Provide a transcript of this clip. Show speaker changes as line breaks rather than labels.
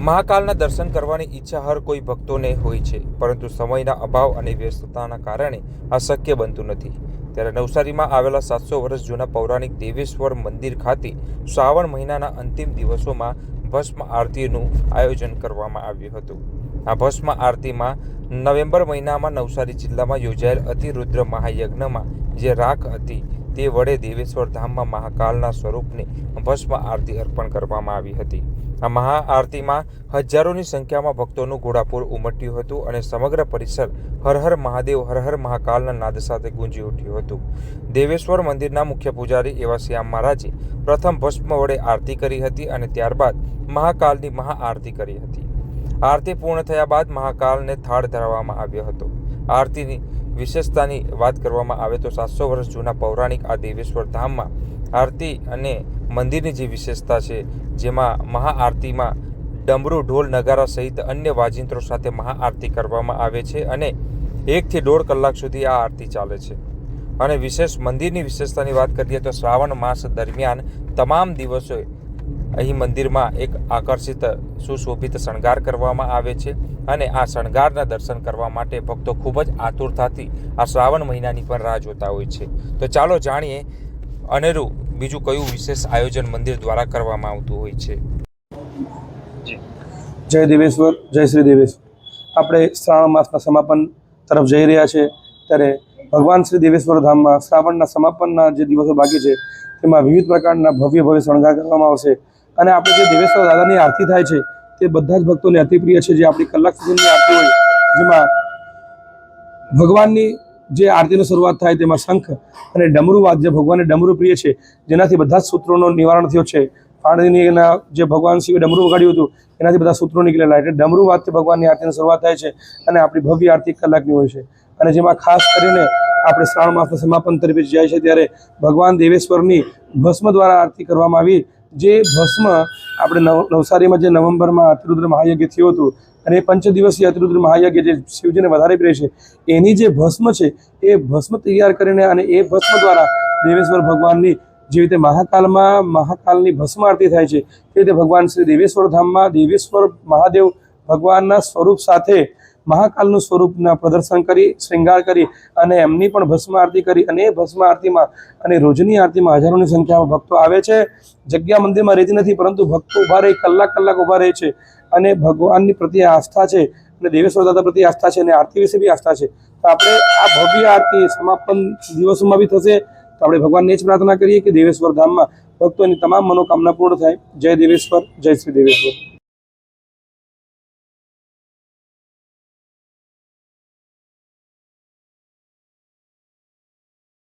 મહાકાલના દર્શન કરવાની ઈચ્છા હર કોઈ ભક્તોને હોય છે, પરંતુ સમયના અભાવ અને વ્યસ્તતાના કારણે આ શક્ય બનતું નથી। ત્યારે નવસારીમાં આવેલા 700 વર્ષ જૂના પૌરાણિક દેવેશ્વર મંદિર ખાતે શ્રાવણ મહિનાના અંતિમ દિવસોમાં ભસ્મ આરતીનું આયોજન કરવામાં આવ્યું હતું। આ ભસ્મ આરતીમાં નવેમ્બર મહિનામાં નવસારી જિલ્લામાં યોજાયેલ અતિરુદ્ર મહાયજ્ઞમાં જે રાખ હતી તે વડે દેવેશ્વર ધામમાં મહાકાલના સ્વરૂપને ભસ્મ આરતી અર્પણ કરવામાં આવી હતી। આ મહાઆરતીમાં હજારોની સંખ્યામાં ભક્તોનું ઘોડાપુર ઉમટ્યું હતું અને સમગ્ર પરિસર હર હર મહાદેવ હર હર મહાકાલના નાદ સાથે ગુંજી ઉઠ્યું હતું। દેવેશ્વર મંદિરના મુખ્ય પૂજારી એવા શ્યામ મહારાજે પ્રથમ ભસ્મ વડે આરતી કરી હતી અને ત્યારબાદ મહાકાલની મહાઆરતી કરી હતી। આરતી પૂર્ણ થયા બાદ મહાકાલને થાળ ધરાવવામાં આવ્યો હતો। આરતીની વિશેષતાની વાત કરવામાં આવે તો 700 વર્ષ જૂના પૌરાણિક આ દેવેશ્વર ધામમાં આરતી અને મંદિરની જે વિશેષતા છે, જેમાં મહાઆરતીમાં ડમરૂ ઢોલ નગારા સહિત અન્ય વાજિંત્રો સાથે મહાઆરતી કરવામાં આવે છે અને 1 થી 1.5 કલાક સુધી આ આરતી ચાલે છે। અને મંદિરની વિશેષતાની વાત કરીએ તો શ્રાવણ માસ દરમિયાન તમામ દિવસો અહીં મંદિરમાં એક આકર્ષિત સુશોભિત શણગાર કરવામાં આવે છે અને આ શણગારના દર્શન કરવા માટે ભક્તો ખૂબ જ આતુરતાથી આ શ્રાવણ મહિનાની પણ રાહ જોતા હોય છે। તો ચાલો જાણીએ અનેરું બીજું કયું વિશેષ આયોજન મંદિર દ્વારા કરવામાં આવતું હોય છે।
જય દેવેશ્વર, જય શ્રી દેવેશ્વર। આપણે શ્રાવણ માસના સમાપન તરફ જઈ રહ્યા છે, ત્યારે ભગવાન શ્રી દેવેશ્વર ધામમાં શ્રાવણના સમાપનના જે દિવસો બાકી છે તેમાં વિવિધ પ્રકારના ભવ્ય શણગાર કરવામાં આવશે અને આપણે જે દેવેશ્વર દાદાની આરતી થાય છે તે બધા જ ભક્તોને અતિ પ્રિય છે। જે આપણી કલાક સુધીની આરતી હોય, જેમાં ભગવાનની જે આરતીની શરૂઆત થાય તેમાં શંખ અને ડમરૂ વાદ, જે ભગવાનને ડમરૂ પ્રિય છે, જેનાથી બધા જ સૂત્રોનો નિવારણ થયો છે। પાણીના જે ભગવાન શિવે ડમરૂ વગાડ્યું હતું એનાથી બધા સૂત્રો નીકળેલા, એટલે ડમરૂ વાદથી ભગવાનની આરતીની શરૂઆત થાય છે અને આપણી ભવ્ય આરતી કલાકની હોય છે। અને જેમાં ખાસ કરીને આપણે શ્રાવણ માસના સમાપન તરફ જાય છે ત્યારે ભગવાન દેવેશ્વરની ભસ્મ દ્વારા આરતી કરવામાં આવી। જે ભસ્મ આપણે નવસારીમાં જે નવેમ્બરમાં અતિરુદ્ર મહાયજ્ઞ થયું હતું અને 5 દિવસીય અતિરુદ્ર મહાયજ્ઞ જે શિવજીને વધારે પ્રિય છે, એની જે ભસ્મ છે એ ભસ્મ તૈયાર કરીને અને એ ભસ્મ દ્વારા દેવેશ્વર ભગવાનની જે રીતે મહાકાલની ભસ્મ આરતી થાય છે, તે રીતે ભગવાન શ્રી દેવેશ્વર ધામમાં દેવેશ્વર મહાદેવ ભગવાનના સ્વરૂપ સાથે મહાકાલનું સ્વરૂપના પ્રદર્શન કરી, શ્રૃંગાર કરી અને એમની પણ ભસ્મ આરતી કરી અને એ ભસ્મ આરતીમાં અને રોજની આરતીમાં હજારોની સંખ્યામાં ભક્તો આવે છે। જગ્યા મંદિરમાં રહેતી નથી, પરંતુ ભક્તો ઊભા રહી કલાક ઊભા રહે છે અને ભગવાનની પ્રત્યે આસ્થા છે અને દેવેશ્વર દાદા પ્રત્યે આસ્થા છે અને આરતી વિશે બી આસ્થા છે। તો આપણે આ ભવ્ય આરતી સમાપન દિવસોમાં બી થશે। તો આપણે ભગવાનને જ પ્રાર્થના કરીએ કે દેવેશ્વર ધામમાં ભક્તોની તમામ મનોકામના પૂર્ણ થાય। જય દેવેશ્વર, જય શ્રી દેવેશ્વર।